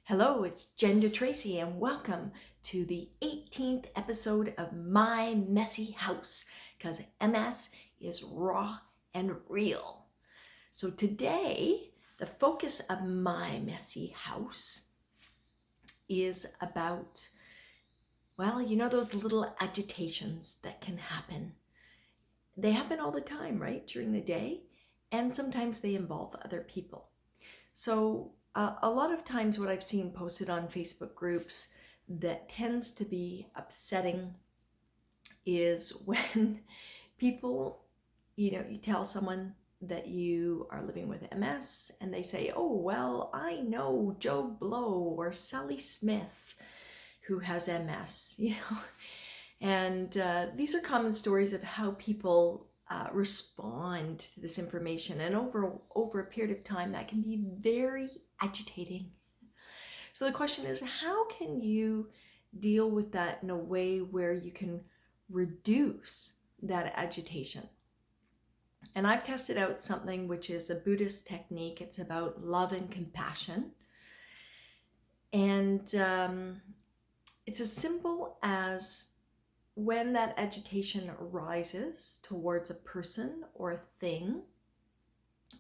Hello, it's DeTracey, and welcome to the 18th episode of My Messy House, because MS is raw and real. So today, the focus of My Messy House is about, those little agitations that can happen. They happen all the time, right, during the day, and sometimes they involve other people. So a lot of times what I've seen posted on Facebook groups that tends to be upsetting is when people, you tell someone that you are living with MS and they say, oh, well, I know Joe Blow or Sally Smith who has MS, And these are common stories of how people respond to this information, and over a period of time that can be very agitating. So the question is, how can you deal with that in a way where you can reduce that agitation? And I've tested out something which is a Buddhist technique. It's about love and compassion, and it's as simple as, when that agitation arises towards a person or a thing,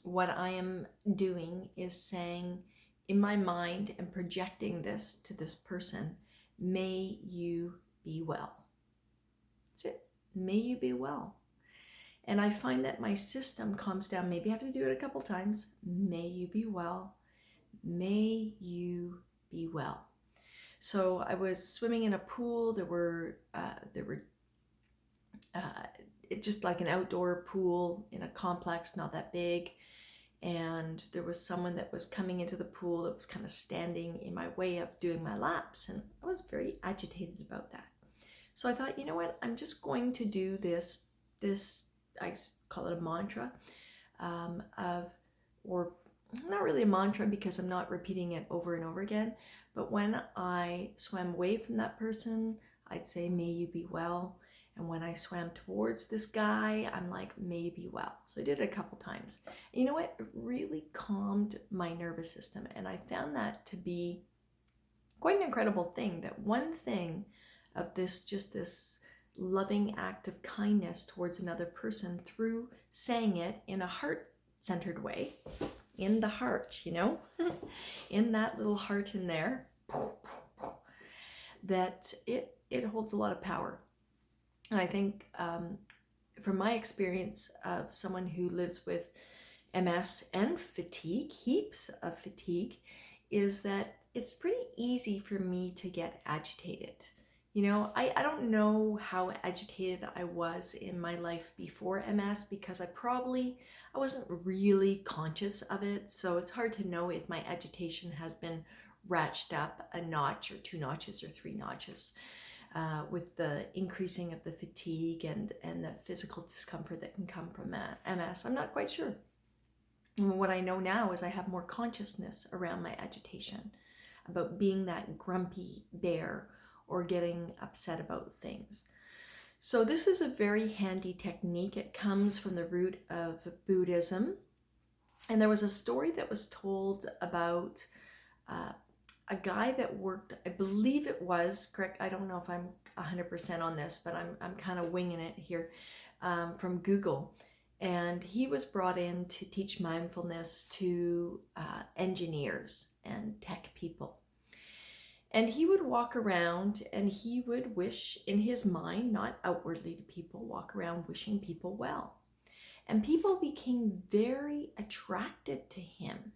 what I am doing is saying in my mind and projecting this to this person, may you be well. That's it. May you be well. And I find that my system calms down. Maybe I have to do it a couple times. May you be well. May you be well. So I was swimming in a pool. There were just like an outdoor pool in a complex, not that big. And there was someone that was coming into the pool that was kind of standing in my way of doing my laps. And I was very agitated about that. So I thought, you know what, I'm just going to do this, I call it a mantra, or not really a mantra because I'm not repeating it over and over again, but when I swam away from that person, I'd say, may you be well. And when I swam towards this guy, I'm like, may you be well. So I did it a couple times. And you know what? It really calmed my nervous system. And I found that to be quite an incredible thing, that one thing of this loving act of kindness towards another person through saying it in a heart-centered way, in the heart, in that little heart in there, that it holds a lot of power. And I think from my experience of someone who lives with MS and fatigue, heaps of fatigue, is that it's pretty easy for me to get agitated. I don't know how agitated I was in my life before MS, because I wasn't really conscious of it. So it's hard to know if my agitation has been ratcheted up a notch or 2 notches or 3 notches with the increasing of the fatigue and the physical discomfort that can come from MS. I'm not quite sure. And what I know now is I have more consciousness around my agitation, about being that grumpy bear or getting upset about things. So this is a very handy technique. It comes from the root of Buddhism. And there was a story that was told about a guy that worked, I believe it was, correct, I don't know if I'm 100% on this, but I'm kind of winging it here, from Google. And he was brought in to teach mindfulness to engineers and tech people. And he would walk around and he would wish in his mind, not outwardly to people, walk around wishing people well. And people became very attracted to him,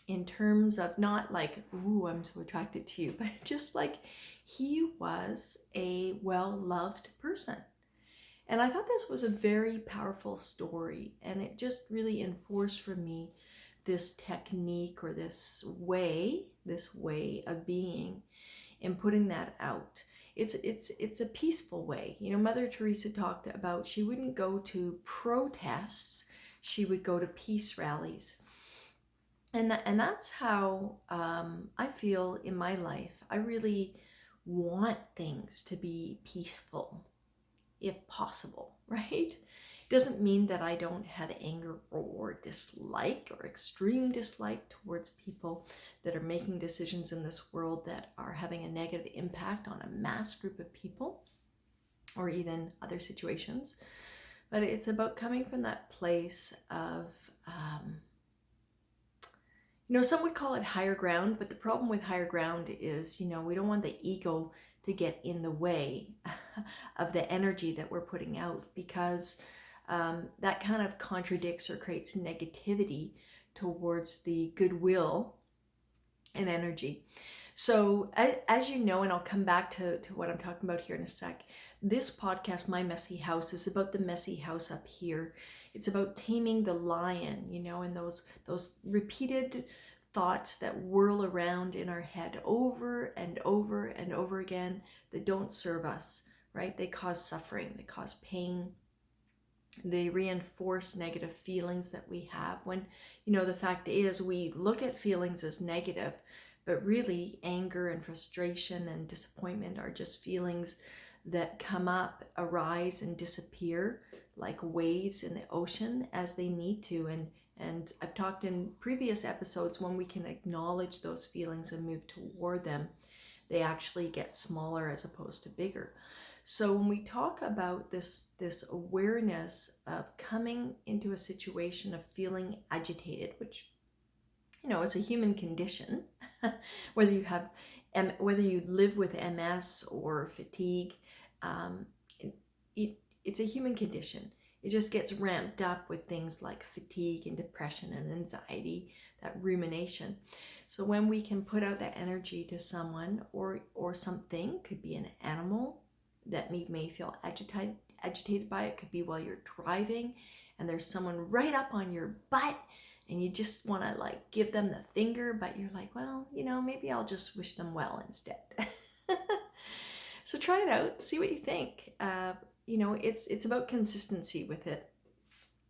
in terms of not like, ooh, I'm so attracted to you, but just like he was a well-loved person. And I thought this was a very powerful story, and it just really enforced for me this technique, or this way of being, and putting that out. It's a peaceful way. Mother Teresa talked about, she wouldn't go to protests, she would go to peace rallies. And that's how I feel in my life. I really want things to be peaceful, if possible, right? Doesn't mean that I don't have anger or dislike or extreme dislike towards people that are making decisions in this world that are having a negative impact on a mass group of people or even other situations. But it's about coming from that place of, some would call it higher ground, but the problem with higher ground is, we don't want the ego to get in the way of the energy that we're putting out, because that kind of contradicts or creates negativity towards the goodwill and energy. So as you know, and I'll come back to what I'm talking about here in a sec, this podcast, My Messy House, is about the messy house up here. It's about taming the lion, and those repeated thoughts that whirl around in our head over and over and over again that don't serve us, right? They cause suffering, they cause pain. They reinforce negative feelings that we have when, the fact is we look at feelings as negative, but really anger and frustration and disappointment are just feelings that come up, arise, and disappear like waves in the ocean as they need to. And I've talked in previous episodes, when we can acknowledge those feelings and move toward them, they actually get smaller as opposed to bigger. So when we talk about this awareness of coming into a situation of feeling agitated, which, is a human condition, whether you live with MS or fatigue, it's a human condition. It just gets ramped up with things like fatigue and depression and anxiety, that rumination. So when we can put out that energy to someone or something, could be an animal that may feel agitated by it, could be while you're driving and there's someone right up on your butt and you just want to give them the finger, but you're like, well, maybe I'll just wish them well instead. So try it out, see what you think. It's about consistency with it.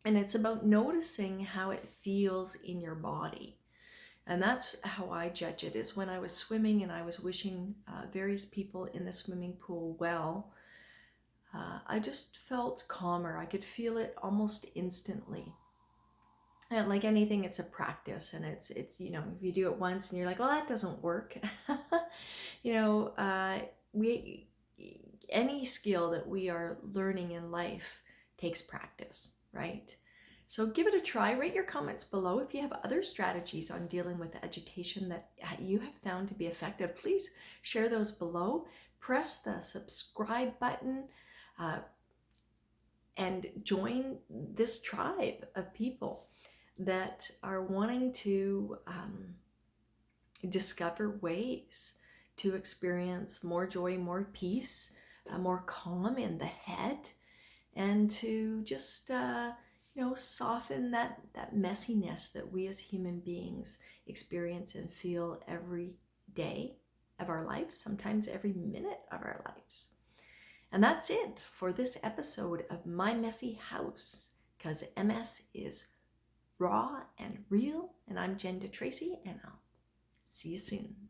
And it's about noticing how it feels in your body. And that's how I judge it, is when I was swimming and I was wishing various people in the swimming pool well, I just felt calmer. I could feel it almost instantly. And like anything, it's a practice, and it's if you do it once and you're like, well, that doesn't work. Any skill that we are learning in life takes practice, right? So give it a try. Rate your comments below. If you have other strategies on dealing with agitation that you have found to be effective, please share those below. Press the subscribe button and join this tribe of people that are wanting to discover ways to experience more joy, more peace, more calm in the head, and to just soften that messiness that we as human beings experience and feel every day of our lives, sometimes every minute of our lives. And that's it for this episode of My Messy House, because MS is raw and real. And I'm DeTracey, and I'll see you soon.